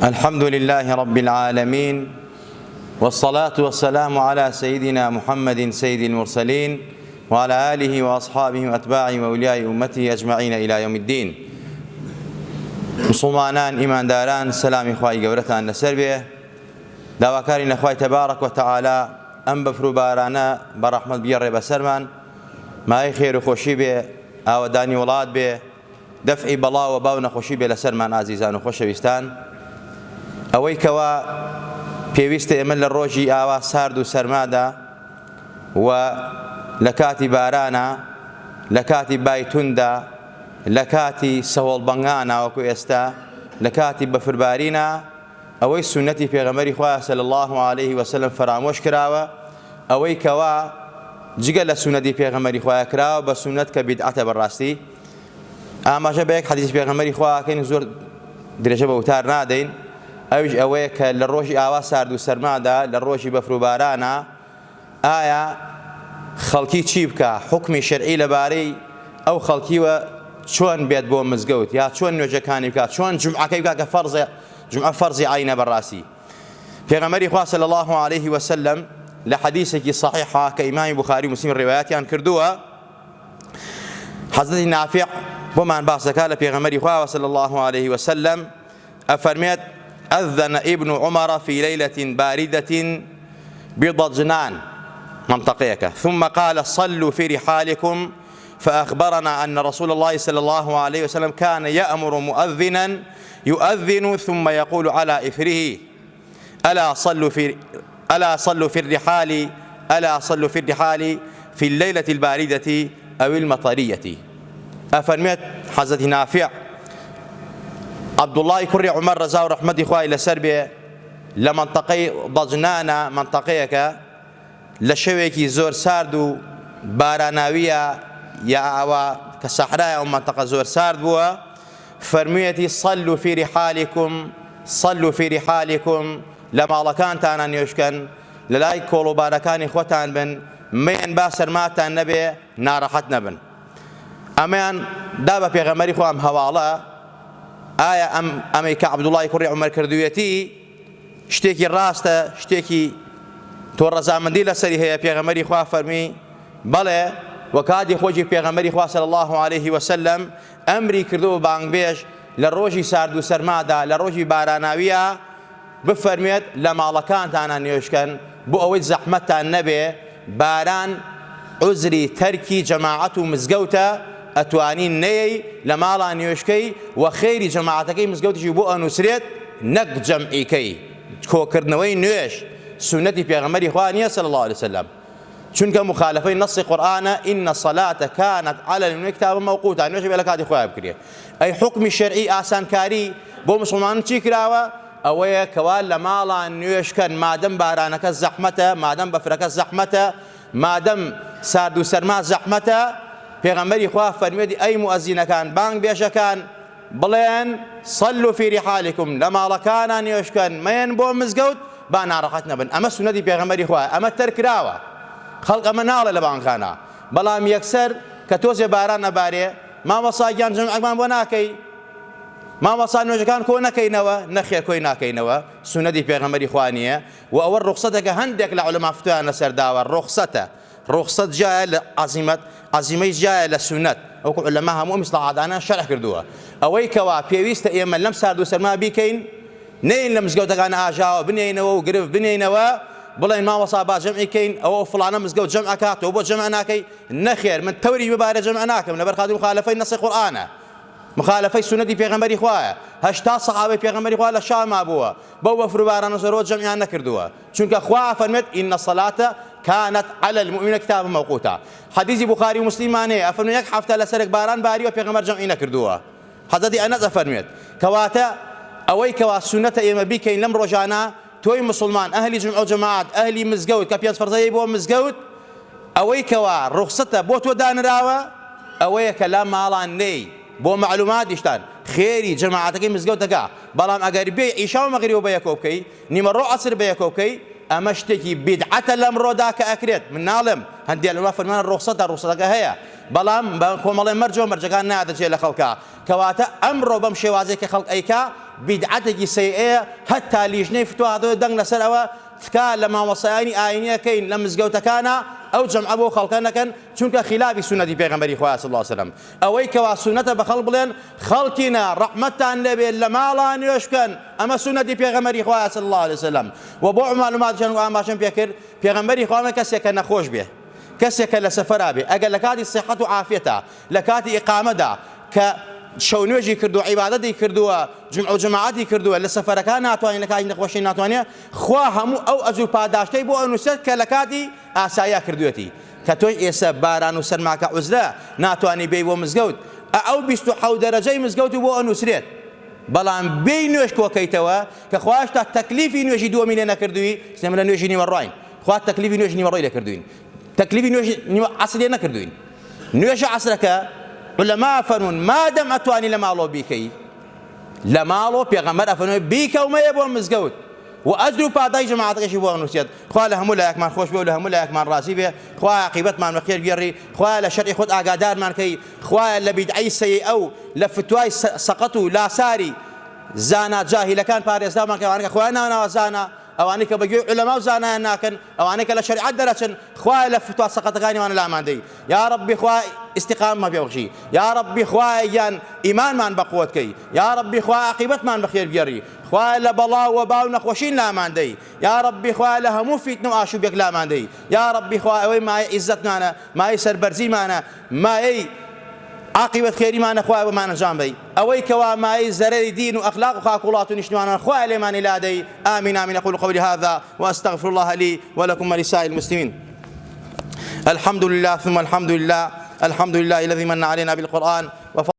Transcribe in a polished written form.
الحمد لله رب العالمين، والصلاة والسلام على سيدنا محمد سيد المرسلين وعلى آله وأصحابه وأتباعه وأولياء أمته أجمعين إلى يوم الدين. مسلمانان إيمان داران سلام إخوائي قورتان لسربيه داواكارين لأخوائي تبارك وتعالى أم بفرو بارانا برحمة بيار بسرمان ما خير وخوشي به ئاوەدانی وڵات بێ دەفعی بەڵاو و باو نەخۆشی بێ لەسەرمان ئازیزان و خۆشەویستان. ئەوەی کەوا پێویستە ئێمە لە ڕۆژی ئاوا سارد و سەرمادا و لە کاتی بارانە، لە کاتی بایتوندا، لە کاتی سەوڵبەنگانە وەکو ئێستا، لە کاتی بەفربارینە، ئەوەی سونەتی پێغەمبەری خوا صلی الله عليه وسلم فرامۆش کراوە، ئەوەی کەوا جگە لە سونەتی پێغەمبەری خوا کراوە بە سونەت کە بیدعەتە بەڕاستی. ئاماژە بە یەک حەدیث پێغەمبەری خواکەین زۆر درێژە بە وتار نادەین، ئەویش ئەوەیە کە لە ڕۆژی ئاوا سارد و سەرمادا، لە ڕۆژی بەفروبارانە ئایا خەڵکی چی بکە، حوکمی شەرعی لەبارەی ئەو خەڵکیوە چۆن بێت بۆ مزگەوت، یا چۆن نوێژەکانی بکات، چۆن جومعەکەی بکات کە جومعە فەرزی عینە بەڕاستی. پێغەمبەری خوا صلی الله عليه وسلم لە حەدیثێکی صحیحە کە ئیمامی بوخاری و موسلیم ڕێوایەتیان کردووە، حەزرەتی نافع بۆمان باس دەکات لە پێغەمبەری خوا صلی الله عليه وسلم ئەفەرمێت: أذن ابن عمر في ليلة باردة بضجنان منطقيك ثم قال صلوا في رحالكم، فأخبرنا أن رسول الله صلى الله عليه وسلم كان يأمر مؤذنا يؤذن ثم يقول على إثره: ألا صلوا في الرحال في الليلة الباردة أو المطرية. أفرميت حضرت نافع عبد الله كري عمر رضا ورحمة خوای لەسەر بێ لە منطقەی ضەجنانە، منطقەیەکە لە شەوێکی زۆر سارد و باراناویە یا ئاوا کە سەحرایە و منطقە زۆر سارد بووە، فەرموویەتی صلوا في رحالكم لە ماڵەکانتانە نوێژکەن، لە لای کۆڵوبارەکانی خۆتان بن، مەیەن با سەرماتان نەبێ، ناڕەحەت نەبن. ئەمەیان دا بە پێغەمبەری خوا ئەم هەواڵە. ئایا ئەمەی کە عەبدوڵڵای کوڕی عومەر کردوویەتی شتێکی ڕاستە، شتێکی تۆ ڕەزامەندی لەسەری هەیە؟ پێغەمبەری خوا فەرمی بەڵێ، وە کاتی خۆشی پێغەمبەری خوا صلی الله عليه وسلم ئەمری کردو بانگبێژ لە ڕۆژی سارد و سەرمادا، لە ڕۆژی باراناویە بفەرمێت لە ماڵەکانتانە نوێژکەن بۆ ئەوەی زەحمەتتان نەبێ. باران عوزری تەرکی جەماعەت و مزگەوتە، ئەتوانی نەیەی لە ماڵا نوێژکەی و خەیری جەماعەتەکەی مزگەوتیشی بۆ ئەنووسرێت نەک جەمعیکەی. کۆکردنەوەی نوێژ سونەتی پێغەمبەری خوا نییە صلی الله عليه وسلم، چونکە مخالفەی نەسی قورئانە: ئین الصلاة كانت على المؤمنین کتابا موقوتا. نوێژ بێ لە کاتی خۆیان بکرێ. ئەی حوکمی شەرعی ئاسانکاری بۆ مسلمانان چی کراوە؟ ئەوەیە کەوا لە ماڵا نوێژکەن مادەم بارانەکە زەحمەتە، مادەم بەفرەکە زەحمەتە، مادەم سارد و سەرما زەحمەتە. پێغەمبەری خوا فەرمێتی ئەی موئەزینەکان، بانگ بێژەکان بڵێن صلوا في رحالكم، لە ماڵەکانە نوێژکەن، مەیەن بۆ مزگەوت، با ناڕەحەت نەبن. ئەمە سونەتی پێغەمبەری خوایە، ئەمە تەرکراوە، خەڵق ئەمە ناڵێ لە بانگخانە. بەڵام یەکسەر کە تۆزێ باران نەبارێ، مامۆساگیان جەمعەکمان بۆ ناکەی، مامۆستا نوێژەکان کۆ نەکەینەوە، نەخێر کۆی ناکەینەوە، سونەتی پێغەمبەری خوا نییە. و ئەوە ڕوخسەتێکە هەندێک لە عولەما فتوایان لەسەر داوە. ڕوخسەت جایە لە عەزیمەی جایە لە سونەت، ئەوکو عولەما هەموو مستەعادانە شەرح کردووە. ئەوەی کەوا پێویستە ئێمە لەم سارد و سەرما بیکەین، نەین لە مزگەوتەکان ئاژاوە بنێینەوە و گرف بنێینەوە بڵێن مامۆستا با جەمعیکەین، ئەوە فڵانە مزگەوت جەمع ئەکاتەوە بۆ جەمع ناکەی. نەخێر، من تەوری ببارە جەمع ناکەم لەبەر خاطر مخالفەی نەسی قورئانە، مخالفەی سونەتی پێغەمبەری خوایە. 80 سەحابەی پێغەمبەری خوا لە شاما بووە، بەو بەفروبارانە زۆرەوە جەمعیان نەکردووە، چونکە خوا فەرمێت ئین الصلاة كانت على المؤمنين كتابا موقوتا. حديث بخاري ومسلمان أفرمي يك حفتة لسرك باران باري وبيغمبر جمعين كردوها. حضرتي أنا أفرميت كواتا أوي كوا سنة إما بيكين لم رجعنا توي مسلمان أهلي جمع جماعات أهلي مزجود كبياس فرزي بو مزجود أوي كوا رخصته بوت ودان راوا أوي كلام مالان ني بو معلومات يشتان خيري جماعتك مزجودك بلام أقربي إيشاو مغرب بيكوبكي نمر عصر بيكوبكي أمشتكي بدعة الأمر ذاك أكريت من نعلم هندي العلماء فرمان الرخصة هي بلام بقوم الله مرجو كان نادر شيء لخلقه كواتا أمره بمشي وازيك خلق أيكا بدعتێکی سەیئەیە هەتا لیژنەی فتووادەوە دەنگ لەسەرەوە تکا لە مامۆسایانی ئاینیەکەین لە مزگەوتەکانە ئەو جەمعە بۆ خەڵکە نەکەن چونکە خلافی سونەتی پێغەمبەری خوا صلی الله علیه وسلم ئەوەی کەوا سونەتە بە خەڵک بڵێن خەڵکینە ڕەحمەتتان لەبێت لە ماڵان نوێژ بکەن ئەمە سونەتی پێغەمبەری خوا صلی الله علیه وسلم و بۆ معلوماتیان و ئاماژەم پێ کرد پێغەمبەری خوا کەسێکە نەخۆش بێ کەسێکە لە سەفەرا بێ ئەگەر لە کاتی سیحەت و عافیەتە لە کاتی ئیقامەدا کە شەو نوێژی کردو عیبادەتی کردووە جمع و جەماعەتی کردووە لە سەفەرەکان ناتوانێت لە کاتی نەخۆشی ناتوانێت خوا هەموو ئەو ئەجر و پاداشتەی بۆ ئەنووسێت کە لە کاتی ئاساییە کردوێتی کە تۆی ئێستا باران و سەرماکە عوزرە ناتوانی بێی بۆ مزگەوت ئەو 27 دەرەجەی مزگەوتی بۆ ئەنووسرێت بەڵام بێی نوێژ کۆکەیتەوە کە خوایش تا تەکلیفی نوێژی دووەمی لێ نەکردووی سێمە لە نوێژی نیوەڕۆین خوا تەکلیفی نوێژی نیوەڕۆی لێ کردوین تەکلیفی نوێژی عەسر لێ نەکردوین نوێژە عەسرەکە علەما فەرمون مادەم ئەتوانی لە ماڵەوە بیکەی لە ماڵەوە پێغەمبەر ئەفەرمێ بیکە و مەیە بۆ مزگەوت و ئەجر و پادای جەماعەتەکەشی بۆ ئەنووسێت خوا لە هەموو لایەکمان خۆش بێ و لە هەموو لایەکمان ڕازی بێ خوا عاقیبەتمان بەخێر بگێڕی خوا لە شەرعی خۆت ئاگادارمان کەی خوا لە بیدعەی سەیئە و لە فتوای سەقەت و لاساری زانا جاهیلەکان پارێزرامان کە ئەوانە کە خوا ناوناوە زانە ئەوانەی کە بەگوێ علەما و زانایان ناکەن ئەوانەی کە لە شەریعەت دەرەچن خوا لە فتوا سەقەتەکانیوانە لاماندەی یا ربی خوا استقامە پێبەخشی یا ربی خوایان ئیمانمان بەقوت کەی یا ربی خوا عاقیبەتمان بەخێر بگێڕی خوا لە بەڵاو و باو نەخۆشین لاماندەی یا ربی خوا لە هەموو فیتنە و ئاشوبێک لاماندەی یا ربی خوا ئەوەی مایە عیزەتمانە مایە سەربەرزیمانە مایەی عاقبەت خێریمانە خوای بەمان ئەنجام بدەی ئەوەی کەوا مای زەرەری دین و ئەخلاق و خاکوڵات و نیشتوانان خوای لێمانی لادەی آمین آمین أقول قولي هذا وأستغفر الله لي ولكم ولسائر المسلمين الحمد لله ثم الحمد لله الحمد لله الذي من علينا بالقرآن